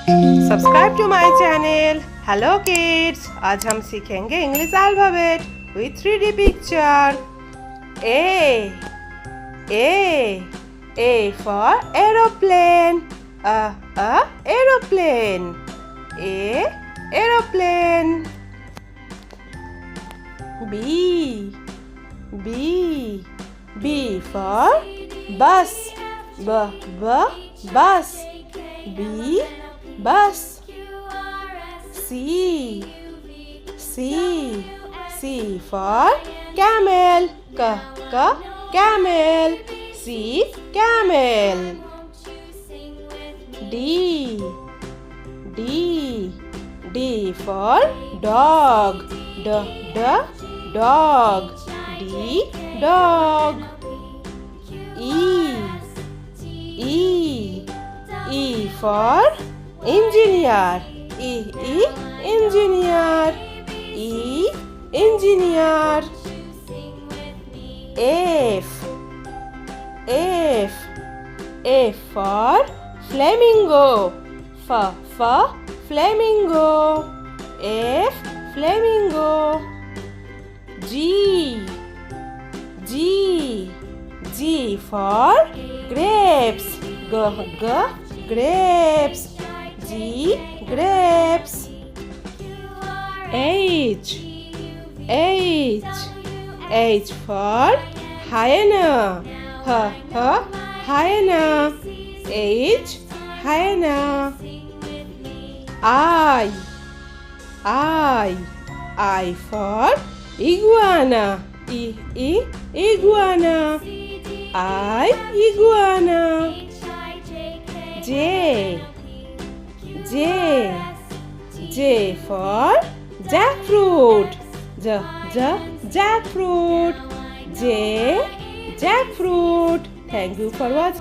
Subscribe to my channel. Hello kids, आज हम सीखेंगे English alphabet with 3D picture. A for aeroplane. Aeroplane. Aeroplane. B for bus. Bus. Bus. C for camel. Camel. Camel. D for dog. Dog. Dog. E for engineer. Engineer. Engineer. F for flamingo. Flamingo. Flamingo. G for grapes. Grapes. Grapes. H for hyena. Hyena. Hyena. I for iguana. Iguana. Iguana. J for jackfruit. Jackfruit. Jackfruit. Thank you for watching.